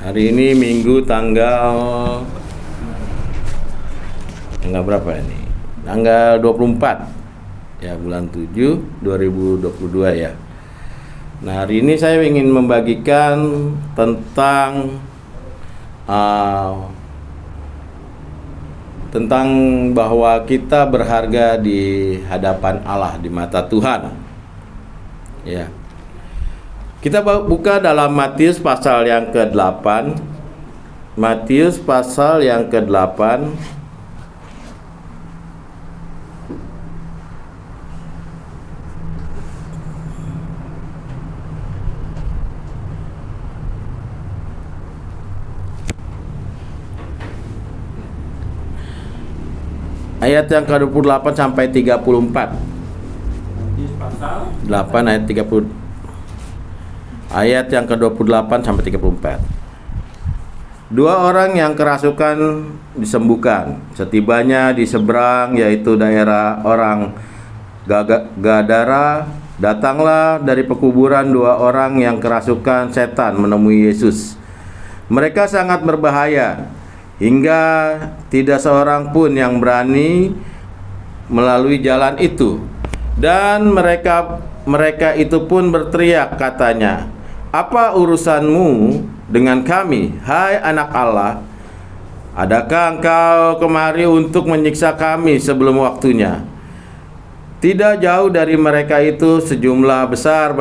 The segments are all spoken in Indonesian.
Hari ini Minggu tanggal berapa ini? Tanggal 24 ya, bulan 7 2022 ya. Nah, hari ini saya ingin membagikan tentang bahwa kita berharga di hadapan Allah, di mata Tuhan. Ya. Kita buka dalam Matius pasal yang ke-8. Matius pasal yang ke-8. Ayat yang ke-28 sampai 34. Matius pasal 8 ayat 30. Ayat yang ke-28 sampai 34. Dua orang yang kerasukan disembuhkan. Setibanya di seberang, yaitu daerah orang Gadara, datanglah dari pekuburan dua orang yang kerasukan setan menemui Yesus. Mereka sangat berbahaya, hingga tidak seorang pun yang berani melalui jalan itu. Dan mereka itu pun berteriak, katanya, "Apa urusanmu dengan kami, hai anak Allah? Adakah engkau kemari untuk menyiksa kami sebelum waktunya?" Tidak jauh dari mereka itu sejumlah besar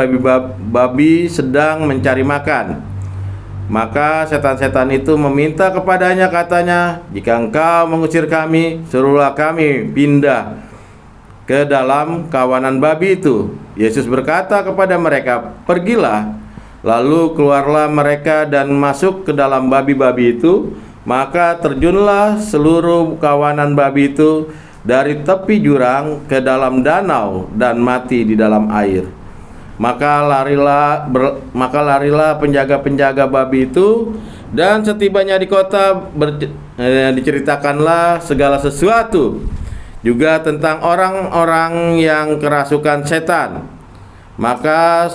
babi sedang mencari makan. Maka setan-setan itu meminta kepadanya, katanya, "Jika engkau mengusir kami, suruhlah kami pindah ke dalam kawanan babi itu." Yesus berkata kepada mereka, "Pergilah." Lalu keluarlah mereka dan masuk ke dalam babi-babi itu. Maka terjunlah seluruh kawanan babi itu dari tepi jurang ke dalam danau dan mati di dalam air. Maka larilah penjaga-penjaga babi itu, dan setibanya di kota diceritakanlah segala sesuatu juga tentang orang-orang yang kerasukan setan. Maka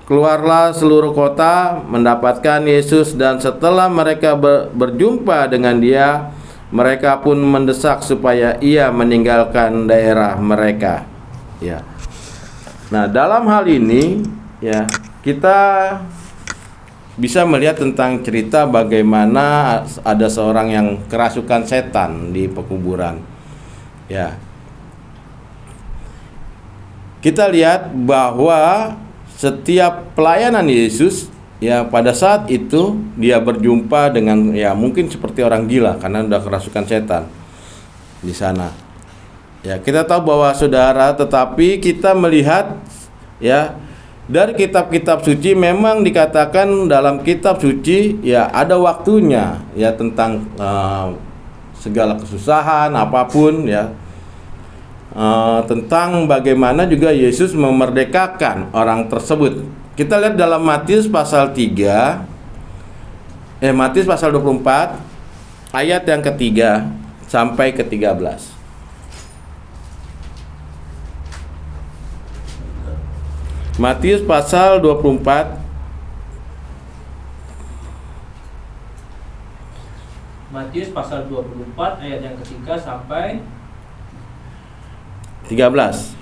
keluarlah seluruh kota mendapatkan Yesus, dan setelah mereka berjumpa dengan Dia, mereka pun mendesak supaya Ia meninggalkan daerah mereka. Ya. Nah, dalam hal ini ya, kita bisa melihat tentang cerita bagaimana ada seorang yang kerasukan setan di pekuburan. Ya. Kita lihat bahwa setiap pelayanan Yesus, ya, pada saat itu dia berjumpa dengan, ya, mungkin seperti orang gila karena sudah kerasukan setan di sana. Ya, kita tahu bahwa saudara, tetapi kita melihat, ya, dari kitab-kitab suci memang dikatakan dalam kitab suci, ya, ada waktunya, ya, tentang segala kesusahan apapun, ya. Tentang bagaimana juga Yesus memerdekakan orang tersebut. Kita lihat dalam Matius pasal 24 ayat yang ketiga sampai ke-13. Matius pasal 24 Matius pasal 24 ayat yang ketiga sampai 13.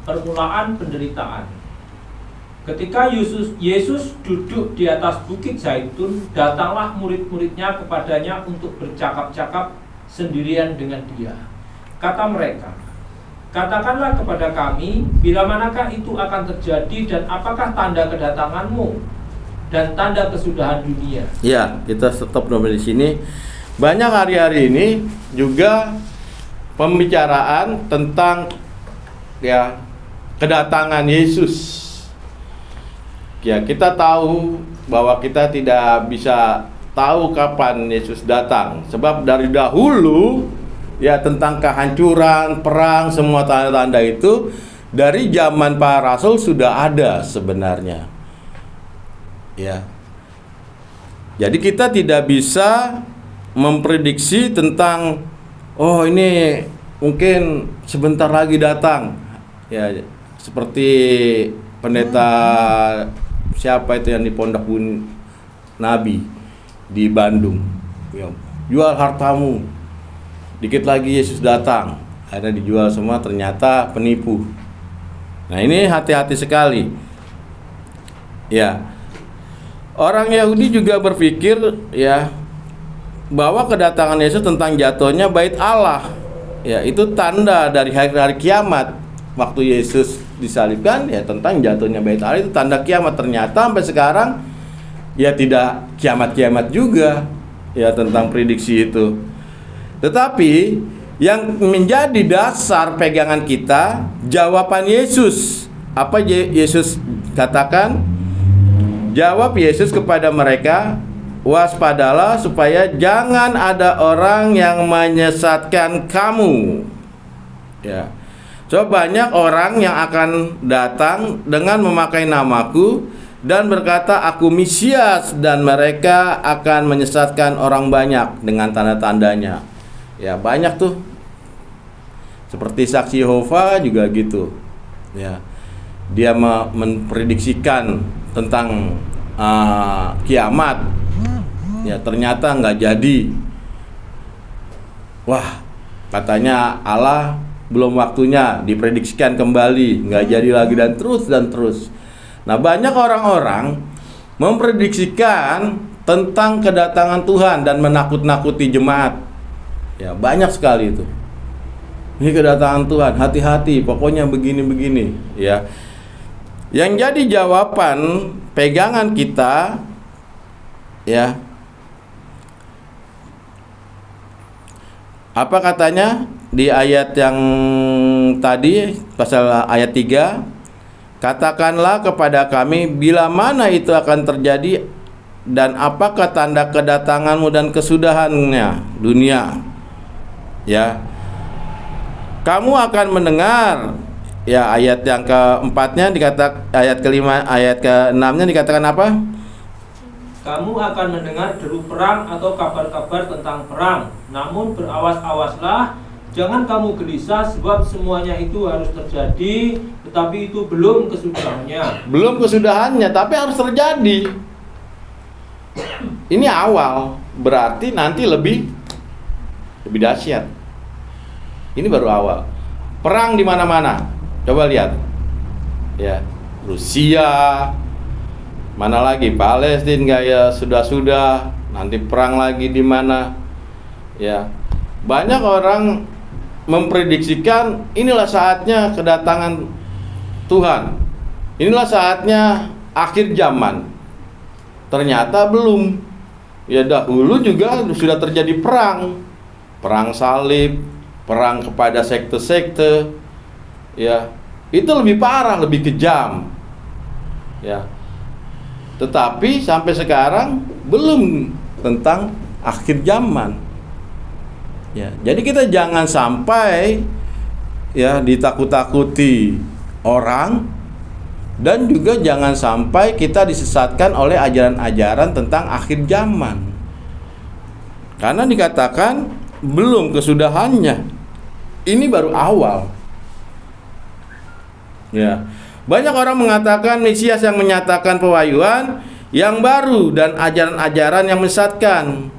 Permulaan penderitaan. Ketika Yesus duduk di atas bukit Zaitun, datanglah murid-muridnya kepadanya untuk bercakap-cakap sendirian dengan Dia. Kata mereka, "Katakanlah kepada kami, bila manakah itu akan terjadi, dan apakah tanda kedatanganmu dan tanda kesudahan dunia?" Ya, kita stop dulu di sini. Banyak hari-hari ini juga pembicaraan tentang, ya, kedatangan Yesus. Ya, kita tahu bahwa kita tidak bisa tahu kapan Yesus datang, sebab dari dahulu, ya, tentang kehancuran, perang, semua tanda-tanda itu dari zaman para rasul sudah ada sebenarnya. Ya. Jadi kita tidak bisa memprediksi tentang, oh, ini mungkin sebentar lagi datang. Ya, seperti pendeta siapa itu yang di Pondok Nabi di Bandung, ya, jual hartamu, dikit lagi Yesus datang. Akhirnya dijual semua, ternyata penipu. Nah, ini hati-hati sekali. Ya, orang Yahudi juga berpikir ya bahwa kedatangan Yesus tentang jatuhnya bait Allah. Ya, itu tanda dari hari kiamat. Waktu Yesus disalibkan, ya tentang jatuhnya bait Allah itu tanda kiamat. Ternyata sampai sekarang ya tidak kiamat-kiamat juga, ya tentang prediksi itu. Tetapi yang menjadi dasar pegangan kita jawaban Yesus. Apa Yesus katakan? Jawab Yesus kepada mereka, waspadalah supaya jangan ada orang yang menyesatkan kamu. Ya. So banyak orang yang akan datang dengan memakai namaku dan berkata aku Mesias, dan mereka akan menyesatkan orang banyak dengan tanda-tandanya. Ya, banyak tuh. Seperti saksi Yehova juga gitu. Ya. Dia memprediksikan tentang kiamat. Ya, ternyata nggak jadi. Wah, katanya Allah belum waktunya, diprediksikan kembali, nggak jadi lagi, dan terus. Nah, banyak orang-orang memprediksikan tentang kedatangan Tuhan dan menakut-nakuti jemaat. Ya, banyak sekali itu. Ini kedatangan Tuhan, hati-hati, pokoknya begini-begini, ya. Yang jadi jawaban pegangan kita, ya. Apa katanya di ayat yang tadi, pasal ayat 3? Katakanlah kepada kami bila mana itu akan terjadi, dan apakah tanda kedatanganmu dan kesudahannya dunia. Ya, kamu akan mendengar. Ya, ayat yang keempatnya dikatakan, ayat kelima, ayat keenamnya dikatakan apa? Kamu akan mendengar deru perang atau kabar-kabar tentang perang. Namun berawas-awaslah, jangan kamu gelisah, sebab semuanya itu harus terjadi, tetapi itu belum kesudahannya. Belum kesudahannya, tapi harus terjadi. Ini awal, berarti nanti lebih dahsyat. Ini baru awal. Perang di mana-mana. Coba lihat. Ya, Rusia, mana lagi, Palestina, ya sudah, nanti perang lagi di mana. Ya. Banyak orang memprediksikan inilah saatnya kedatangan Tuhan. Inilah saatnya akhir zaman. Ternyata belum. Ya, dahulu juga sudah terjadi perang. Perang salib, perang kepada sekte-sekte. Ya, itu lebih parah, lebih kejam. Ya. Tetapi sampai sekarang belum tentang akhir zaman. Ya, jadi kita jangan sampai ya ditakut-takuti orang, dan juga jangan sampai kita disesatkan oleh ajaran-ajaran tentang akhir zaman. Karena dikatakan belum kesudahannya. Ini baru awal. Ya. Banyak orang mengatakan Mesias yang menyatakan pewahyuan yang baru dan ajaran-ajaran yang menyesatkan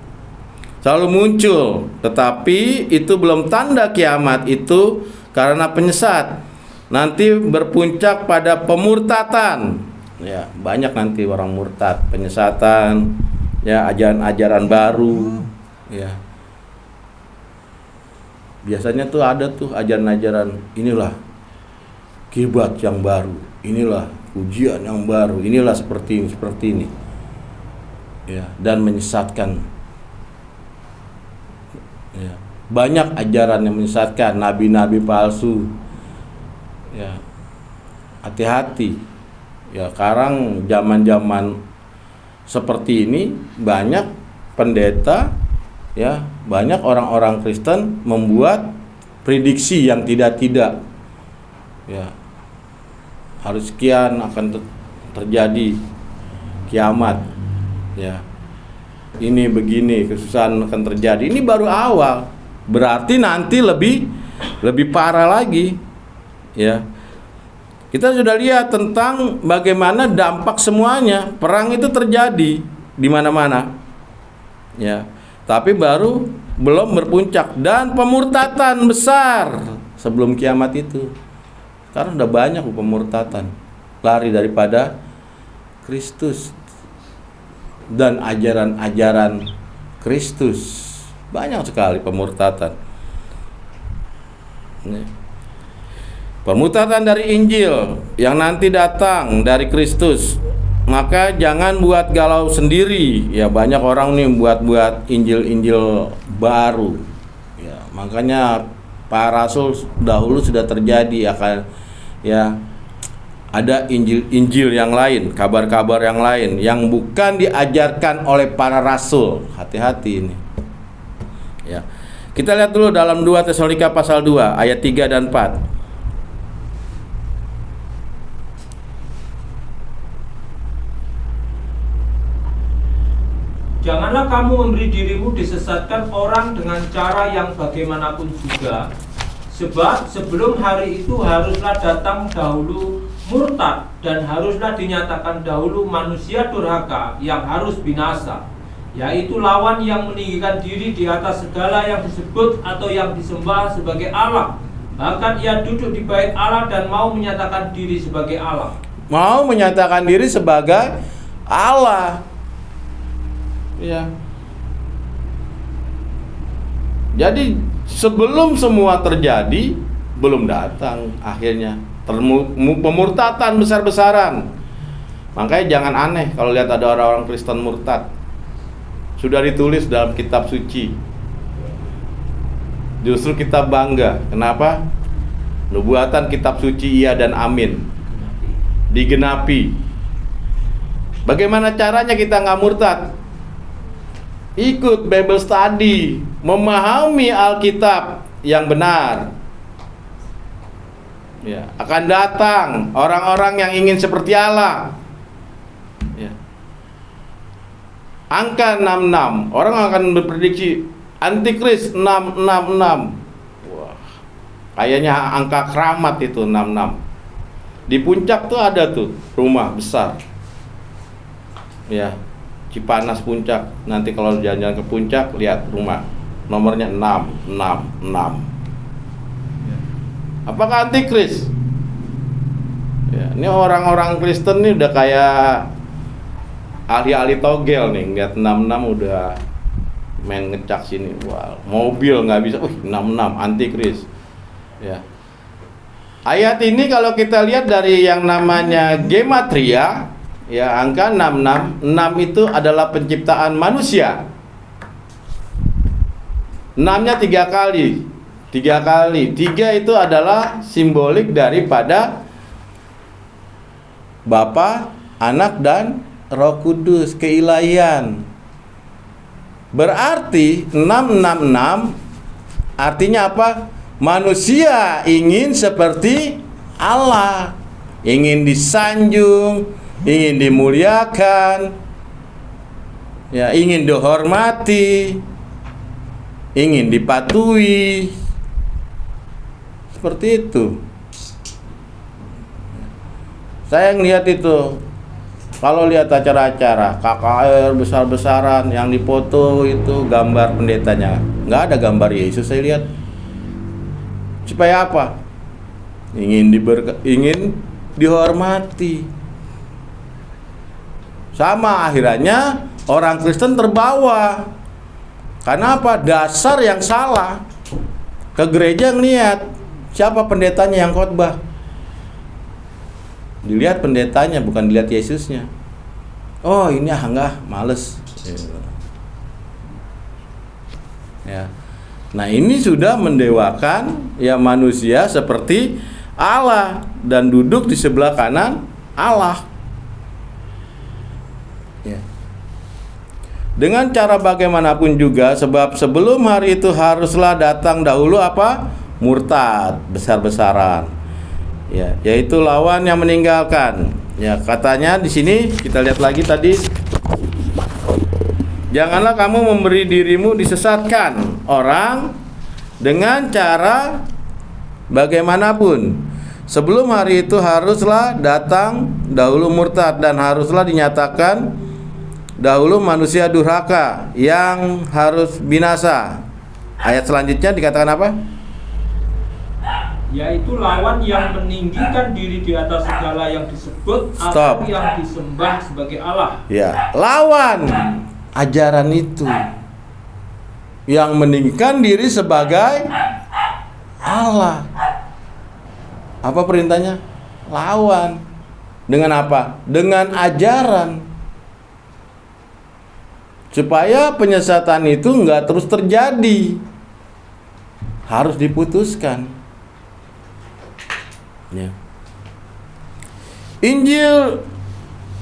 selalu muncul, tetapi itu belum tanda kiamat itu karena penyesat. Nanti berpuncak pada pemurtatan. Ya, banyak nanti orang murtad, penyesatan, ya, ajaran-ajaran baru, ya. Biasanya tuh ada tuh ajaran-ajaran, inilah kibat yang baru, inilah ujian yang baru, inilah seperti ini, ya, dan menyesatkan. Ya, banyak ajaran yang menyesatkan, nabi-nabi palsu. Ya, hati-hati. Ya, sekarang zaman-zaman seperti ini banyak pendeta, ya, banyak orang-orang Kristen membuat prediksi yang tidak-tidak. Ya, harus sekian akan terjadi kiamat. Ya, ini begini, kesusahan akan terjadi. Ini baru awal. Berarti nanti lebih parah lagi. Ya. Kita sudah lihat tentang bagaimana dampak semuanya. Perang itu terjadi di mana-mana. Ya. Tapi belum berpuncak, dan pemurtatan besar sebelum kiamat itu. Karena udah banyak pemurtatan, lari daripada Kristus dan ajaran-ajaran Kristus. Banyak sekali pemurtatan. Pemurtatan dari Injil yang nanti datang dari Kristus. Maka jangan buat galau sendiri. Ya, banyak orang nih buat Injil-Injil baru. Ya, makanya para rasul dahulu sudah terjadi akan ada Injil-Injil yang lain, kabar-kabar yang lain yang bukan diajarkan oleh para rasul. Hati-hati ini. Ya. Kita lihat dulu dalam 2 Tesalonika pasal 2 ayat 3 dan 4. Janganlah kamu memberi dirimu disesatkan orang dengan cara yang bagaimanapun juga, sebab sebelum hari itu haruslah datang dahulu murtad, dan haruslah dinyatakan dahulu manusia durhaka yang harus binasa, yaitu lawan yang meninggikan diri di atas segala yang disebut atau yang disembah sebagai Allah. Bahkan ia duduk di bait Allah dan mau menyatakan diri sebagai Allah. Mau menyatakan diri sebagai Allah. Ya. Jadi sebelum semua terjadi, belum datang akhirnya pemurtatan besar-besaran. Makanya jangan aneh kalau lihat ada orang-orang Kristen murtad. Sudah ditulis dalam kitab suci. Justru kita bangga. Kenapa? Nubuatan kitab suci iya dan amin digenapi. Bagaimana caranya kita nggak murtad? Ikut Bible study, memahami Alkitab yang benar. Ya, akan datang orang-orang yang ingin seperti Allah. Ya. Angka 66, orang akan berprediksi Antikris 666. Wah, kayaknya angka keramat itu 66. Di puncak tuh ada tuh rumah besar. Ya. Cipanas puncak. Nanti kalau jalan-jalan ke puncak, lihat rumah nomornya 666. Apakah antikris? Ya, ini orang-orang Kristen nih udah kayak ahli-ahli togel nih, lihat 66 udah main ngecak sini. Wow, mobil nggak bisa. 66 antikris. Ya. Ayat ini kalau kita lihat dari yang namanya gematria, ya, angka 66. 6 itu adalah penciptaan manusia. 6-nya 3 kali. 3 kali. 3 itu adalah simbolik daripada Bapa, Anak, dan Roh Kudus, keilahian. Berarti 666 artinya apa? Manusia ingin seperti Allah, ingin disanjung, ingin dimuliakan, ya, ingin dihormati, ingin dipatuhi, seperti itu. Saya ngelihat itu, kalau lihat acara-acara KKR besar-besaran yang dipoto itu gambar pendetanya, nggak ada gambar Yesus. Saya lihat, supaya apa? Ingin dihormati. Sama akhirnya orang Kristen terbawa. Karena apa? Dasar yang salah. Ke gereja ngeliat siapa pendetanya yang khotbah. Dilihat pendetanya, bukan dilihat Yesusnya. Oh, ini enggak, males. Ya. Nah, ini sudah mendewakan ya manusia seperti Allah dan duduk di sebelah kanan Allah. Ya. Dengan cara bagaimanapun juga, sebab sebelum hari itu haruslah datang dahulu apa? Murtad besar-besaran. Ya, yaitu lawan yang meninggalkan. Ya, katanya di sini kita lihat lagi tadi. Janganlah kamu memberi dirimu disesatkan orang dengan cara bagaimanapun, Sebelum hari itu haruslah datang dahulu murtad, dan haruslah dinyatakan dahulu manusia durhaka yang harus binasa. Ayat selanjutnya dikatakan apa? Yaitu lawan yang meninggikan diri di atas segala yang disebut Stop. atau yang disembah sebagai Allah. Ya, lawan ajaran itu yang meninggikan diri sebagai Allah. Apa perintahnya? Lawan. Dengan apa? Dengan ajaran. Supaya penyesatan itu enggak terus terjadi, harus diputuskan. Ya.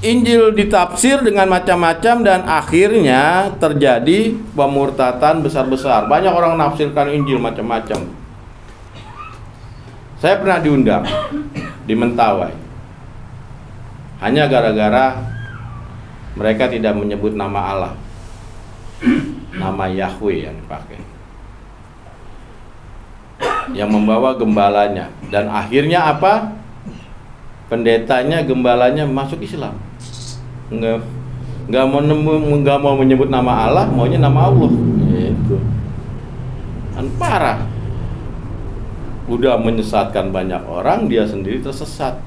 Injil ditafsir dengan macam-macam dan akhirnya terjadi pemurtatan besar-besar. Banyak orang nafsirkan Injil macam-macam. Saya pernah diundang di Mentawai, hanya gara-gara mereka tidak menyebut nama Allah, nama Yahweh yang dipakai, yang membawa gembalanya, dan akhirnya apa? Pendetanya, gembalanya masuk Islam. Nggak mau menyebut nama Allah, maunya nama Allah. Itu kan parah. Udah menyesatkan banyak orang, dia sendiri tersesat.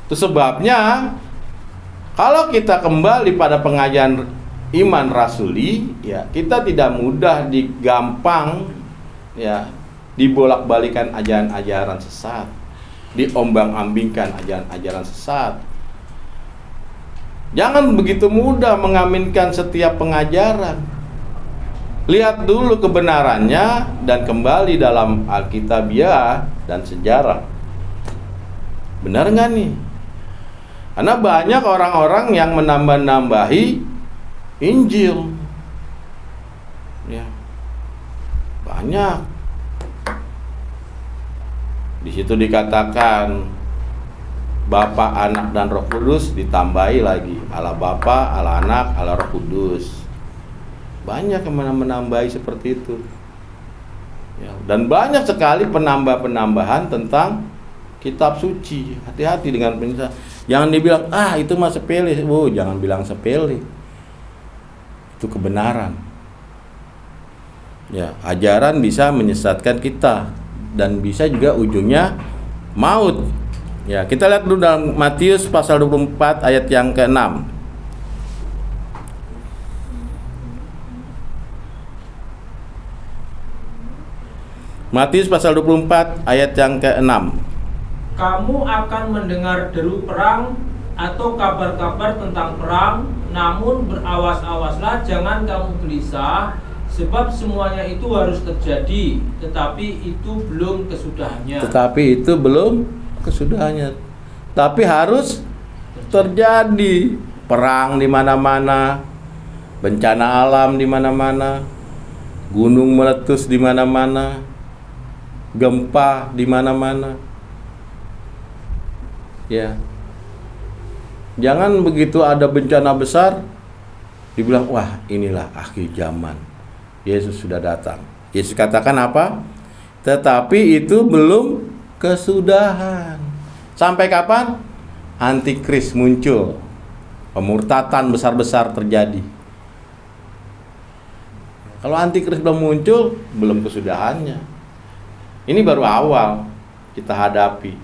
Itu sebabnya kalau kita kembali pada pengajaran iman rasuli, ya, kita tidak mudah digampang, ya, dibolak-balikan ajaran-ajaran sesat, diombang-ambingkan ajaran-ajaran sesat. Jangan begitu mudah mengaminkan setiap pengajaran. Lihat dulu kebenarannya dan kembali dalam Alkitabiah dan sejarah. Benar nggak nih? Karena banyak orang-orang yang menambah-nambahi Injil, ya, banyak. Di situ dikatakan Bapa, Anak, dan Roh Kudus, ditambahi lagi Allah Bapa, Allah Anak, Allah Roh Kudus. Banyak yang menambahi seperti itu, ya, dan banyak sekali penambahan tentang kitab suci. Hati-hati dengan penjelasan. Jangan dibilang itu mah sepele. Jangan bilang sepele. Itu kebenaran. Ya, ajaran bisa menyesatkan kita dan bisa juga ujungnya maut. Ya, kita lihat dulu dalam Matius pasal 24 ayat yang ke-6. Matius pasal 24 ayat yang ke-6. Kamu akan mendengar deru perang atau kabar-kabar tentang perang, namun berawas-awaslah, jangan kamu gelisah, sebab semuanya itu harus terjadi, tetapi itu belum kesudahannya. Tapi harus terjadi. Perang di mana-mana, bencana alam di mana-mana, gunung meletus di mana-mana, gempa di mana-mana. Ya. Jangan begitu ada bencana besar dibilang, wah, inilah akhir zaman, Yesus sudah datang. Yesus katakan apa? Tetapi itu belum kesudahan. Sampai kapan? Antikris muncul, pemurtatan besar-besar terjadi. Kalau antikris belum muncul, belum kesudahannya. Ini baru awal kita hadapi.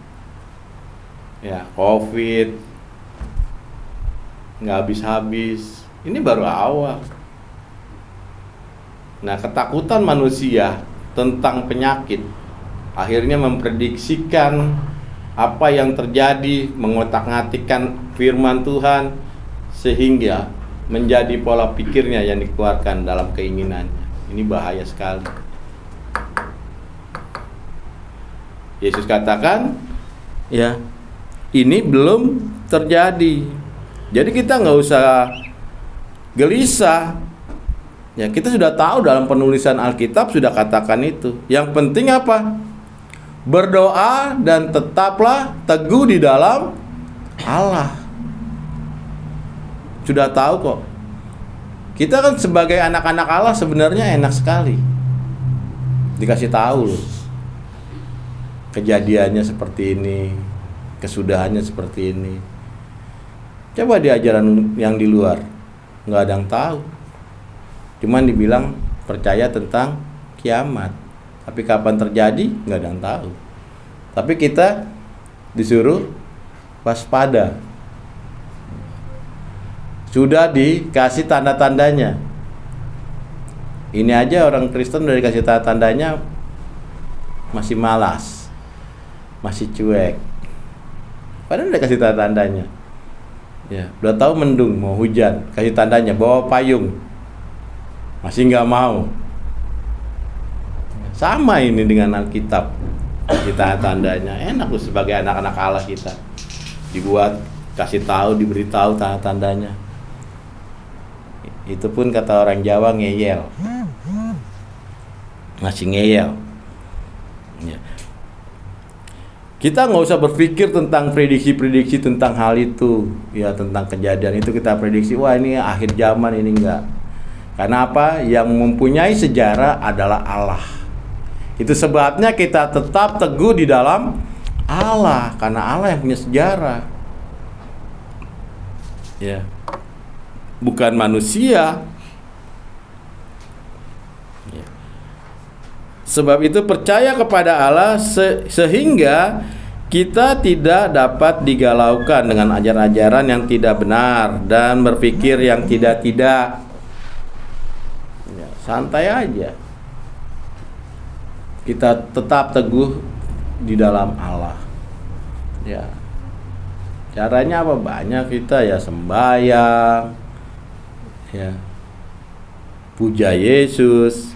Ya, COVID nggak habis-habis. Ini baru awal. Nah, ketakutan manusia tentang penyakit akhirnya memprediksikan apa yang terjadi, mengotak-ngatikkan firman Tuhan sehingga menjadi pola pikirnya yang dikeluarkan dalam keinginannya. Ini bahaya sekali. Yesus katakan, ya, ini belum terjadi. Jadi kita nggak usah gelisah. Ya, kita sudah tahu dalam penulisan Alkitab sudah katakan itu. Yang penting apa? Berdoa dan tetaplah teguh di dalam Allah. Sudah tahu kok. Kita kan sebagai anak-anak Allah sebenarnya enak sekali. Dikasih tahu loh. kejadiannya seperti ini, kesudahannya seperti ini. Coba di ajaran yang di luar, nggak ada yang tahu. Cuman dibilang percaya tentang kiamat, tapi kapan terjadi nggak ada yang tahu. Tapi kita disuruh waspada. Sudah dikasih tanda-tandanya. Ini aja orang Kristen udah dikasih tanda-tandanya masih malas, masih cuek. Padahal udah kasih tanda-tandanya. Ya, udah tahu mendung, mau hujan, kasih tandanya, bawa payung, masih nggak mau. Sama ini dengan Alkitab, kita tandanya. Enak loh sebagai anak-anak Allah kita, dibuat, kasih tahu, diberitahu tanda-tandanya. Itu pun kata orang Jawa ngeyel, masih ngeyel. Ya. Kita nggak usah berpikir tentang prediksi-prediksi tentang hal itu, ya, tentang kejadian itu kita prediksi, wah ini akhir zaman, ini enggak. Karena apa? Yang mempunyai sejarah adalah Allah. Itu sebabnya kita tetap teguh di dalam Allah, karena Allah yang punya sejarah. Ya. Bukan manusia. Ya. Sebab itu percaya kepada Allah sehingga kita tidak dapat digalaukan dengan ajaran-ajaran yang tidak benar dan berpikir yang tidak-tidak. Ya, santai aja. Kita tetap teguh di dalam Allah. Ya. Caranya apa? Banyak, kita ya sembahyang, ya, puja Yesus.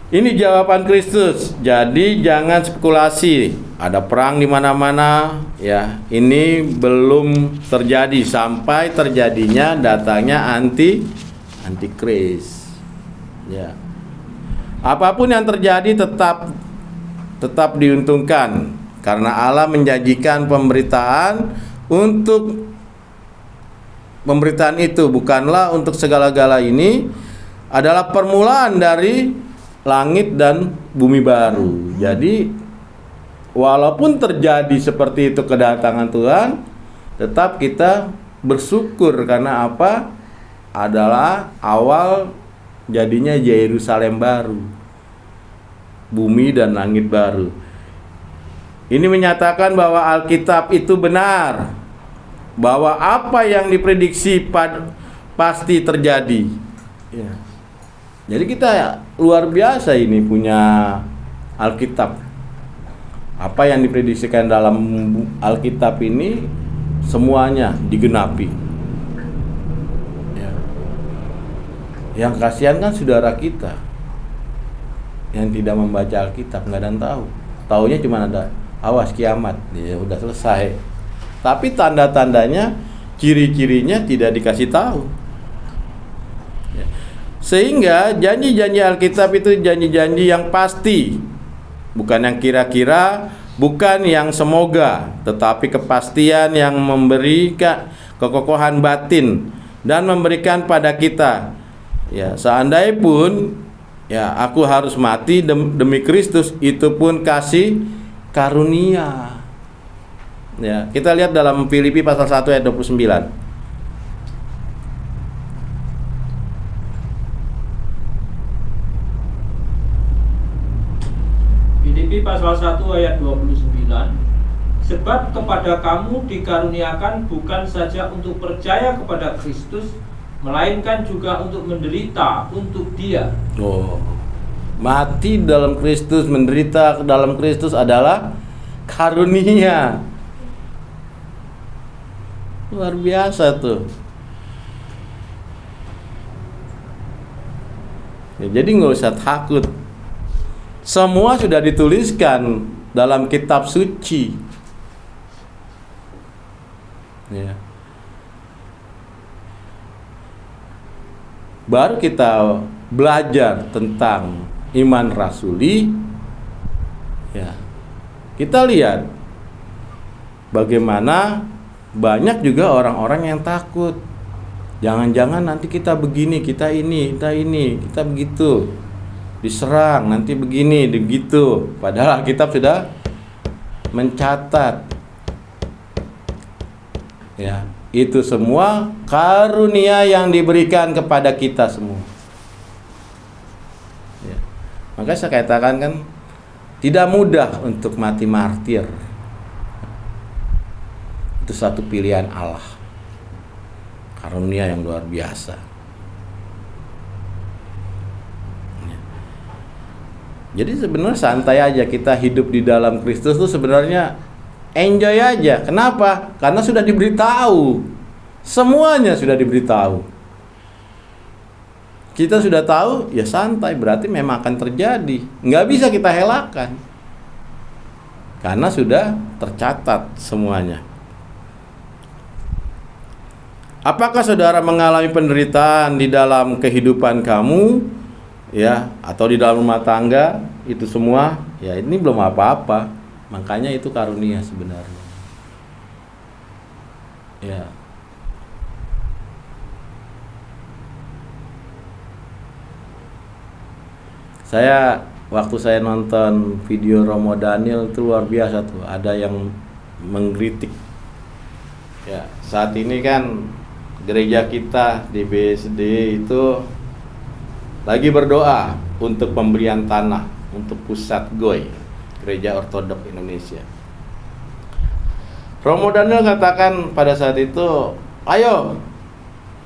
Ini jawaban Kristus. Jadi jangan spekulasi. Ada perang di mana-mana, ya. Ini belum terjadi sampai terjadinya datangnya antikris. Ya. Apapun yang terjadi tetap diuntungkan karena Allah menjanjikan pemberitaan untuk pemberitaan itu bukanlah untuk segala-gala, ini adalah permulaan dari langit dan bumi baru. Jadi walaupun terjadi seperti itu kedatangan Tuhan, tetap kita bersyukur karena apa? Adalah awal jadinya Yerusalem baru, bumi dan langit baru. Ini menyatakan bahwa Alkitab itu benar, bahwa apa yang diprediksi pasti terjadi. Ya. Jadi kita luar biasa ini punya Alkitab. Apa yang diprediksikan dalam Alkitab ini semuanya digenapi. Ya. Yang kasihan kan saudara kita yang tidak membaca Alkitab, nggak ada yang tahu. Taunya cuma ada awas kiamat, ya udah selesai. Tapi tanda-tandanya, ciri-cirinya tidak dikasih tahu. Ya. Sehingga janji-janji Alkitab itu janji-janji yang pasti, bukan yang kira-kira, bukan yang semoga, tetapi kepastian yang memberikan kekokohan batin dan memberikan pada kita. Ya, seandainya pun ya aku harus mati demi Kristus, itu pun kasih karunia. Ya, kita lihat dalam Filipi pasal 1 ayat 29. Filipi pasal 1 ayat 29. Sebab kepada kamu dikaruniakan bukan saja untuk percaya kepada Kristus, melainkan juga untuk menderita untuk Dia. Oh. Mati dalam Kristus, menderita dalam Kristus adalah karunia. Luar biasa tuh. Ya, jadi nggak usah takut. Semua sudah dituliskan dalam kitab suci. Ya. Baru kita belajar tentang iman rasuli. Ya. Kita lihat bagaimana banyak juga orang-orang yang takut. Jangan-jangan nanti kita begini, kita ini, kita begitu. diserang, nanti begini, begitu. Padahal Alkitab sudah mencatat. Ya, itu semua karunia yang diberikan kepada kita semua. Ya. Makanya saya katakan kan, tidak mudah untuk mati martir. Itu satu pilihan Allah. Karunia yang luar biasa. Ya. Jadi sebenarnya santai aja kita hidup di dalam Kristus itu sebenarnya enjoy aja. Kenapa? Karena sudah diberitahu. Semuanya sudah diberitahu. Kita sudah tahu, ya santai. Berarti memang akan terjadi. Nggak bisa kita helakan. Karena sudah tercatat semuanya. Apakah saudara mengalami penderitaan di dalam kehidupan kamu? Ya, atau di dalam rumah tangga? Itu semua, ya ini belum apa-apa. Makanya itu karunia sebenarnya. Ya. Waktu saya nonton video Romo Daniel itu luar biasa tuh. Ada yang mengkritik. Ya, saat ini kan gereja kita di BSD itu lagi berdoa untuk pemberian tanah untuk pusat GOI. Gereja Ortodok Indonesia. Romo Daniel katakan pada saat itu, ayo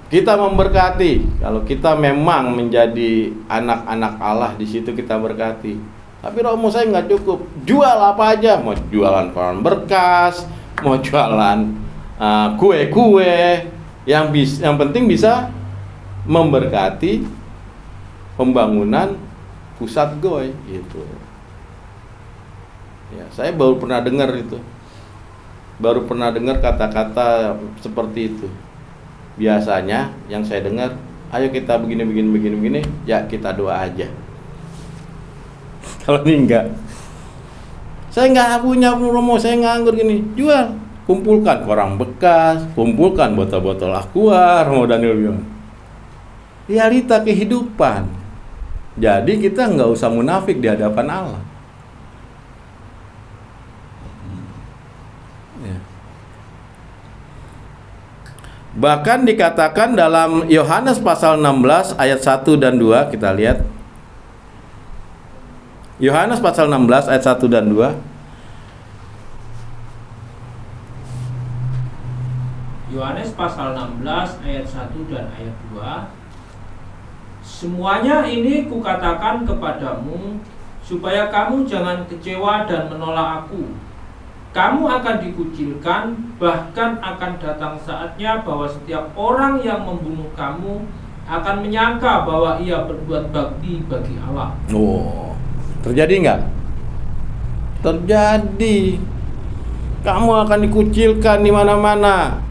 kita memberkati. Kalau kita memang menjadi anak-anak Allah, di situ kita berkati. Tapi Romo, saya nggak cukup. Jual apa aja, mau jualan koran berkas, mau jualan kue-kue, yang penting bisa memberkati pembangunan pusat GOI gitu. Ya, saya baru pernah dengar itu. Baru pernah dengar kata-kata seperti itu. Biasanya yang saya dengar, ayo kita begini, ya kita doa aja. Kalau ini enggak. Saya nggak punya Romo, saya nganggur gini. Jual, kumpulkan koran bekas, kumpulkan botol-botol Aqua, Romo Daniel bilang. Realita kehidupan. Jadi kita nggak usah munafik di hadapan Allah. Bahkan dikatakan dalam Yohanes pasal 16 ayat 1 dan 2, kita lihat. Yohanes pasal 16 ayat 1 dan 2. Yohanes pasal 16 ayat 1 dan ayat 2. Semuanya ini kukatakan kepadamu supaya kamu jangan kecewa dan menolak aku. Kamu akan dikucilkan, bahkan akan datang saatnya bahwa setiap orang yang membunuh kamu akan menyangka bahwa ia berbuat bakti bagi Allah. Oh, terjadi nggak? Terjadi. Kamu akan dikucilkan di mana-mana.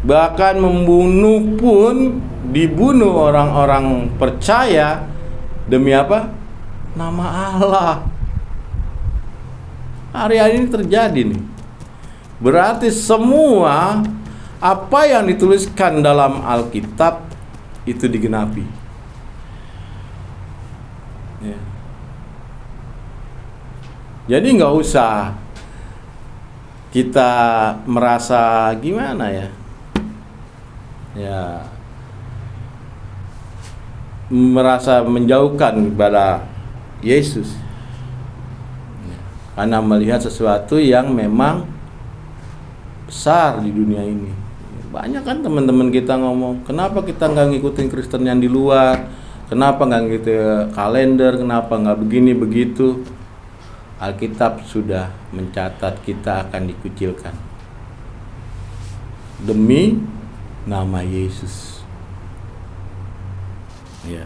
Bahkan membunuh pun dibunuh orang-orang percaya demi apa? Nama Allah. Hari-hari ini terjadi nih. Berarti semua apa yang dituliskan dalam Alkitab itu digenapi. Ya. Jadi nggak usah kita merasa gimana ya. Ya, merasa menjauhkan kepada Yesus. Karena melihat sesuatu yang memang besar di dunia ini. Banyak kan teman-teman kita ngomong, kenapa kita nggak ngikutin Kristen yang di luar? Kenapa nggak ngikutin kalender? Kenapa nggak begini begitu? Alkitab sudah mencatat kita akan dikucilkan demi nama Yesus. Ya.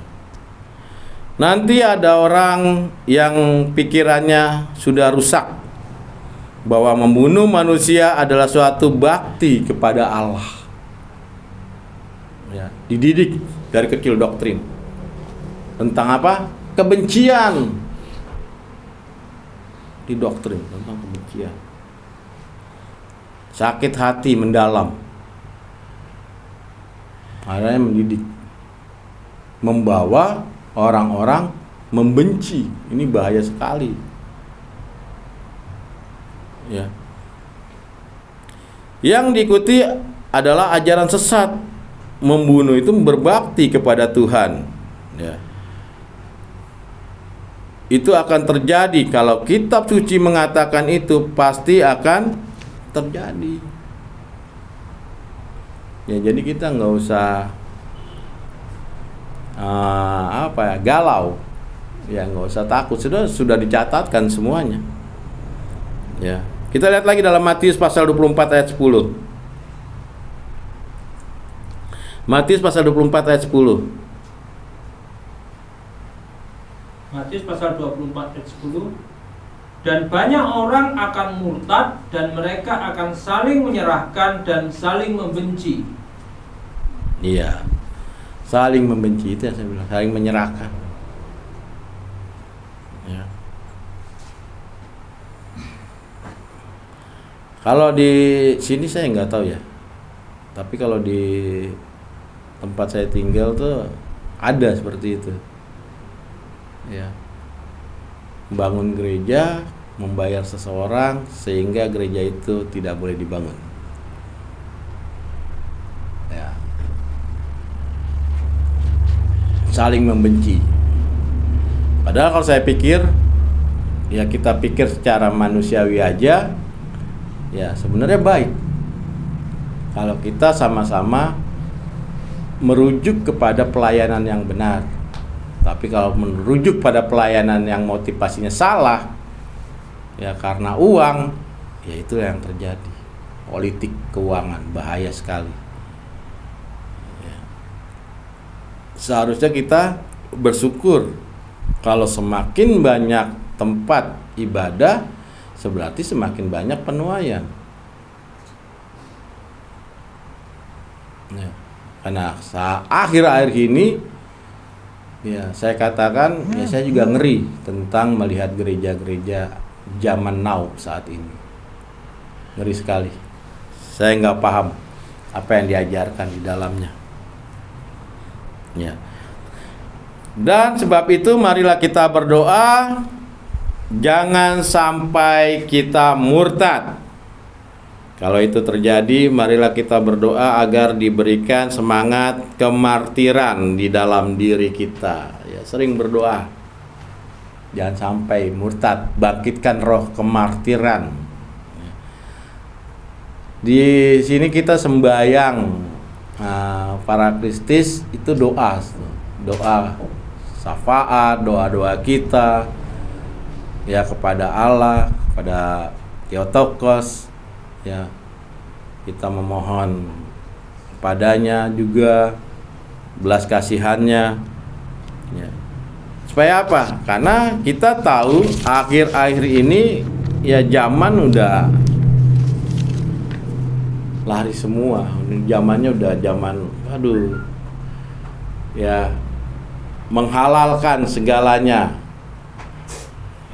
Nanti ada orang yang pikirannya sudah rusak bahwa membunuh manusia adalah suatu bakti kepada Allah. Ya, dididik dari kecil doktrin tentang apa? Kebencian. Didoktrin tentang kebencian. Sakit hati mendalam. Akhirnya mendidik, membawa orang-orang membenci. Ini bahaya sekali. Ya. Yang diikuti adalah ajaran sesat. Membunuh itu berbakti kepada Tuhan. Ya. Itu akan terjadi kalau kitab suci mengatakan itu, pasti akan terjadi. Ya, jadi kita nggak usah galau. Ya, nggak usah takut. Sudah dicatatkan semuanya. Ya. Kita lihat lagi dalam Matius pasal 24 ayat 10. Matius pasal 24 ayat 10. Matius pasal 24 ayat 10. Dan banyak orang akan murtad, dan mereka akan saling menyerahkan dan saling membenci. Iya, saling membenci, itu yang saya bilang, saling menyerahkan. Ya. Kalau di sini saya nggak tahu ya, tapi kalau di tempat saya tinggal tuh ada seperti itu. Ya, membangun gereja, membayar seseorang sehingga gereja itu tidak boleh dibangun. Ya, saling membenci. Padahal kalau saya pikir, ya kita pikir secara manusiawi aja, ya sebenarnya baik kalau kita sama-sama merujuk kepada pelayanan yang benar. Tapi kalau merujuk pada pelayanan yang motivasinya salah, ya karena uang, ya itu yang terjadi. Politik keuangan bahaya sekali. Ya. Seharusnya kita bersyukur kalau semakin banyak tempat ibadah, berarti semakin banyak penuaian. Ya. Karena akhir-akhir ini, ya saya katakan, ya saya juga ngeri tentang melihat gereja-gereja zaman now saat ini. Ngeri sekali. Saya nggak paham apa yang diajarkan di dalamnya. Ya. Dan sebab itu marilah kita berdoa, jangan sampai kita murtad. Kalau itu terjadi, marilah kita berdoa agar diberikan semangat kemartiran di dalam diri kita. Ya, sering berdoa. Jangan sampai murtad, bangkitkan roh kemartiran. Di sini kita sembahyang para Kristus itu doa syafaat, doa-doa kita ya kepada Allah, kepada Theotokos. Ya, kita memohon padanya juga belas kasihannya. Ya. Supaya apa? Karena kita tahu akhir-akhir ini ya zaman udah lari semua. Zamannya udah zaman ya menghalalkan segalanya.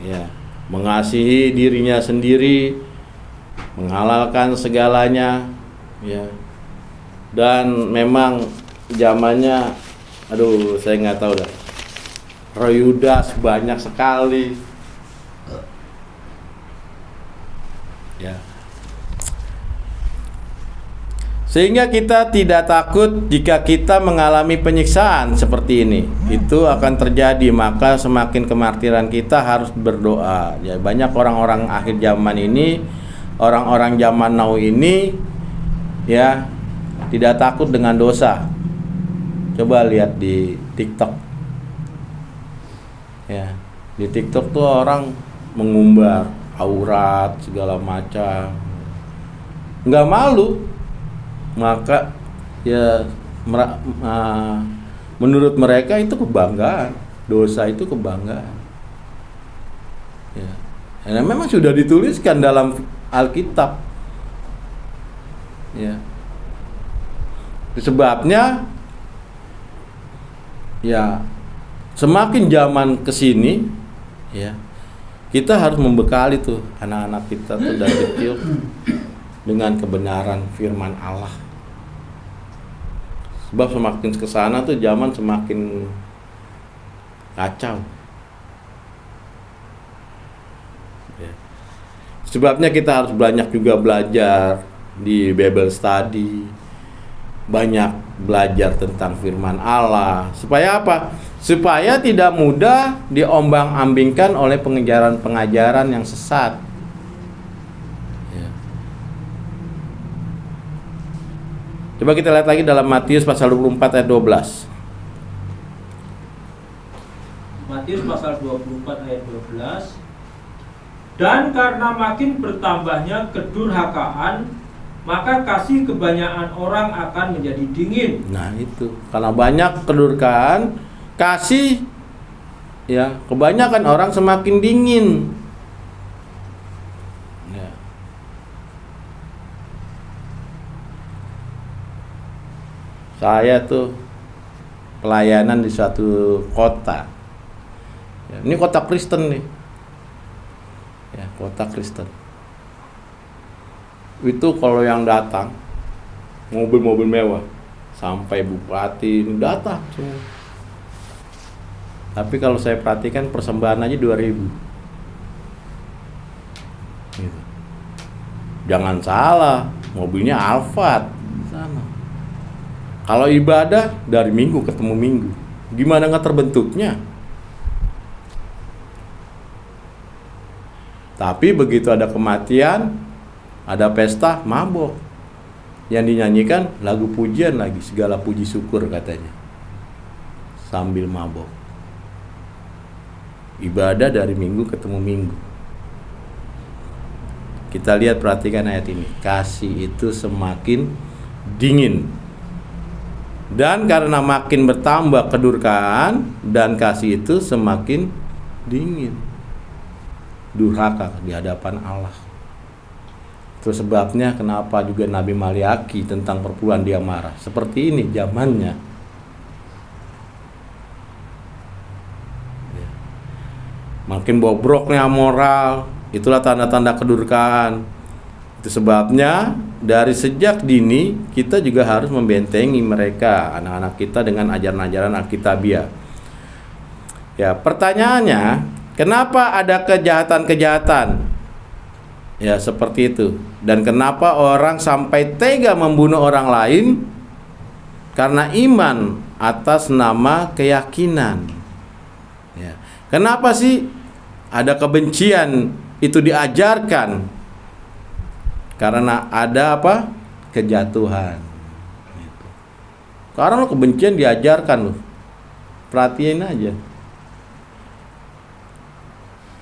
Ya, mengasihi dirinya sendiri, menghalalkan segalanya, ya. Dan memang zamannya, saya nggak tahu dah. Roh Yudas banyak sekali, ya. Sehingga kita tidak takut jika kita mengalami penyiksaan seperti ini. Itu akan terjadi, maka semakin kemartiran kita harus berdoa. Ya, banyak orang-orang akhir zaman ini, orang-orang zaman now ini, ya, tidak takut dengan dosa. Coba lihat di TikTok. Ya, di TikTok tuh orang mengumbar aurat segala macam, nggak malu. Maka ya menurut mereka itu kebanggaan, dosa itu kebanggaan. Ya, dan memang sudah dituliskan dalam Alkitab. Ya, sebabnya ya semakin zaman kesini, ya kita harus membekali tuh anak-anak kita tuh dari kecil dengan kebenaran firman Allah. Sebab semakin kesana tuh zaman semakin kacau. Sebabnya kita harus banyak juga belajar di Bible study, banyak belajar tentang firman Allah. Supaya apa? Supaya tidak mudah diombang-ambingkan oleh pengajaran yang sesat. Ya. Coba kita lihat lagi dalam Matius pasal 24 ayat 12. Matius pasal 24 ayat 12. Dan karena makin bertambahnya kedurhakaan, maka kasih kebanyakan orang akan menjadi dingin. Nah itu, karena banyak kedurhakaan, kasih ya kebanyakan orang semakin dingin. Ya. Saya tuh pelayanan di suatu kota. Ya, ini kota Kristen nih. Ya, kota Kristen. Itu kalau yang datang mobil-mobil mewah, sampai bupati datang semua. Tapi kalau saya perhatikan persembahan aja 2.000. Gitu. Jangan salah, mobilnya Alphard sana. Kalau ibadah dari minggu ketemu minggu, gimana nggak terbentuknya? Tapi begitu ada kematian, ada pesta, mabok. Yang dinyanyikan lagu pujian lagi, segala puji syukur katanya. Sambil mabok. Ibadah dari minggu ketemu minggu. Kita lihat, perhatikan ayat ini. Kasih itu semakin dingin. Dan karena makin bertambah kedurhakaan, dan kasih itu semakin dingin. Durhaka di hadapan Allah. Itu sebabnya kenapa juga Nabi Maliaki tentang perpuluhan dia marah. Seperti ini zamannya. Makin bobroknya moral, itulah tanda-tanda kedurhakaan. Itu sebabnya dari sejak dini kita juga harus membentengi mereka, anak-anak kita, dengan ajaran-ajaran Alkitabiah. Ya, pertanyaannya, kenapa ada kejahatan-kejahatan? Ya, seperti itu. Dan kenapa orang sampai tega membunuh orang lain? Karena iman atas nama keyakinan. Ya. Kenapa sih ada kebencian itu diajarkan? Karena ada apa? Kejatuhan. Karena kebencian diajarkan loh. Perhatiin aja.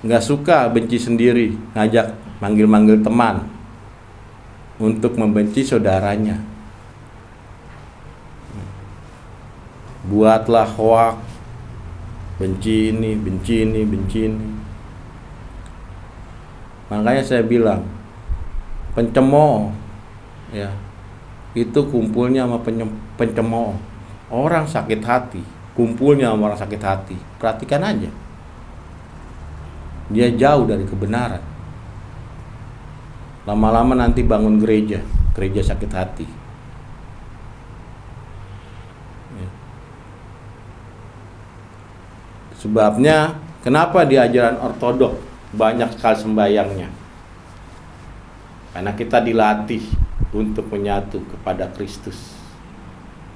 Nggak suka, benci sendiri, ngajak manggil-manggil teman untuk membenci saudaranya. Buatlah hoak, benci ini, benci ini, benci ini. Makanya saya bilang, pencemooh ya, itu kumpulnya sama pencemooh. Orang sakit hati kumpulnya sama orang sakit hati. Perhatikan aja, dia jauh dari kebenaran. Lama-lama nanti bangun gereja sakit hati. Ya. Sebabnya kenapa di ajaran ortodok banyak sekali sembayangnya? Karena kita dilatih untuk menyatu kepada Kristus,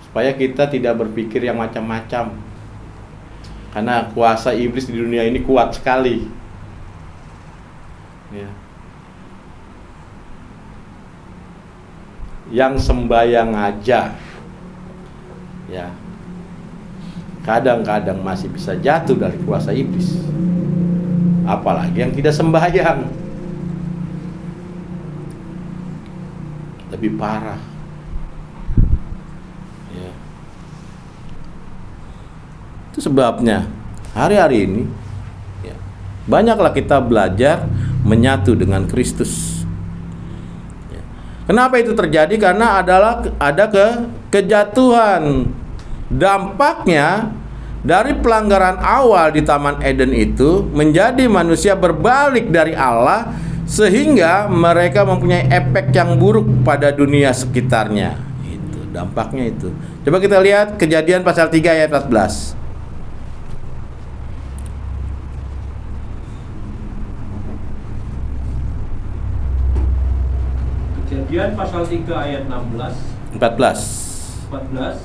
supaya kita tidak berpikir yang macam-macam. Karena kuasa iblis di dunia ini kuat sekali. Ya. Yang sembayang aja, ya, kadang-kadang masih bisa jatuh dari kuasa iblis. Apalagi yang tidak sembayang, lebih parah. Ya. Itu sebabnya hari-hari ini ya, banyaklah kita belajar menyatu dengan Kristus. Ya. Kenapa itu terjadi? Karena ada kejatuhan. Dampaknya dari pelanggaran awal di Taman Eden itu menjadi manusia berbalik dari Allah, sehingga mereka mempunyai efek yang buruk pada dunia sekitarnya. Itu dampaknya itu. Coba kita lihat Kejadian pasal 3 ayat 14. Kemudian pasal 3 ayat 16 14. 14.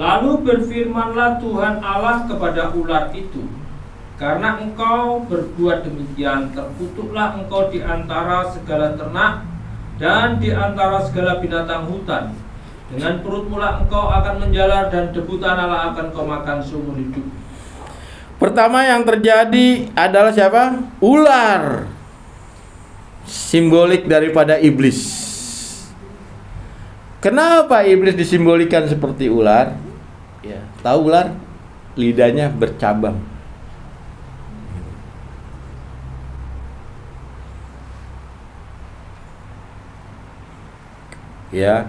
Lalu berfirmanlah Tuhan Allah kepada ular itu, karena engkau berbuat demikian, terkutuklah engkau di antara segala ternak dan di antara segala binatang hutan. Dengan perut mula engkau akan menjalar, dan debu tanah lah akan kau makan seumur hidup. Pertama yang terjadi adalah siapa? Ular. Simbolik daripada iblis. Kenapa iblis disimbolikan seperti ular? Ya, tahu ular? Lidahnya bercabang. Ya.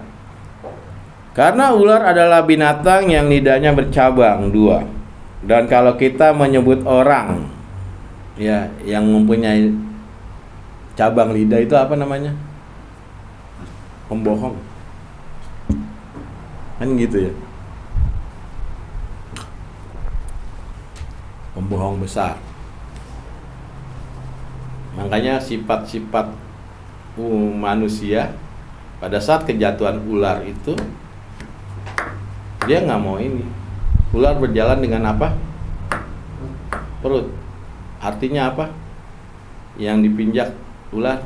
Karena ular adalah binatang yang lidahnya bercabang dua. Dan kalau kita menyebut orang ya yang mempunyai cabang lidah itu apa namanya? Pembohong. Kan gitu ya. Pembohong besar. Makanya sifat-sifat manusia pada saat kejatuhan ular itu dia nggak mau ini. Ular berjalan dengan apa? Perut. Artinya apa? Yang dipinjak ular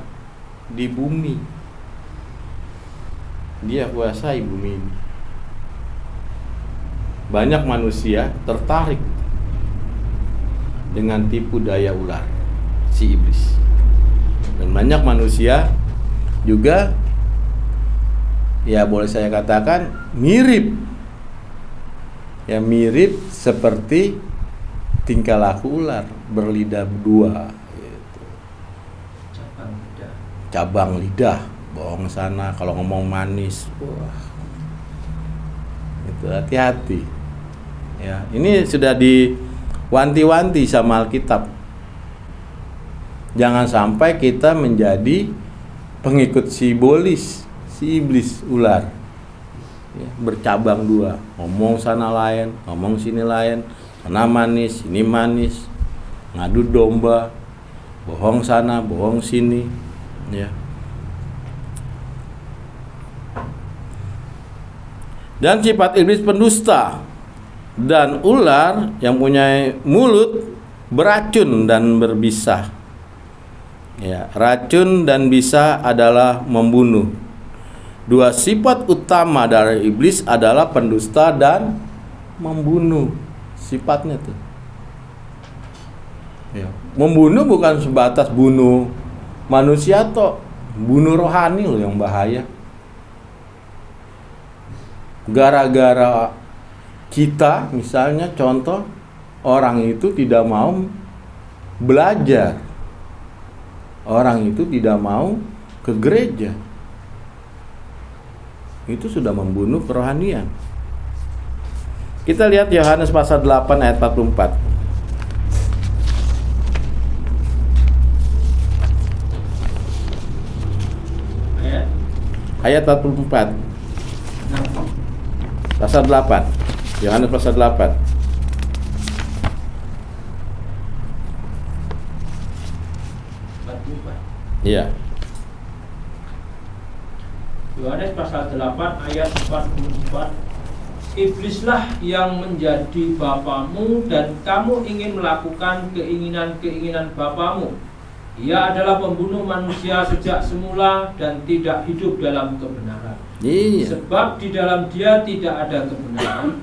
di bumi. Dia kuasai bumi ini. Banyak manusia tertarik dengan tipu daya ular, si iblis. Dan banyak manusia juga, ya boleh saya katakan mirip, ya mirip seperti tingkah laku ular, berlidah dua, gitu. Cabang lidah, bohong sana, kalau ngomong manis, wah, itu hati-hati. Ya, ini sudah diwanti-wanti sama Alkitab. Jangan sampai kita menjadi pengikut si iblis ular. Ya, bercabang dua, ngomong sana lain, ngomong sini lain, sana manis, sini manis, ngadu domba, bohong sana, bohong sini, ya. Dan sifat iblis pendusta, dan ular yang punya mulut beracun dan berbisa. Ya, racun dan bisa adalah membunuh. Dua sifat utama dari iblis adalah pendusta dan membunuh. Sifatnya tuh. Ya. Membunuh bukan sebatas bunuh manusia toh, bunuh rohani loh yang bahaya. Gara-gara kita misalnya contoh orang itu tidak mau belajar. Orang itu tidak mau ke gereja. Itu sudah membunuh kerohanian. Kita lihat Yohanes pasal 8 ayat 44. Ayat 44. Pasal 8. Yohanes pasal 8. Iya. Yohanes pasal 8 ayat 44. Iblislah yang menjadi bapamu, dan kamu ingin melakukan keinginan-keinginan bapamu. Ia adalah pembunuh manusia sejak semula dan tidak hidup dalam kebenaran. Iya. Sebab di dalam dia tidak ada kebenaran.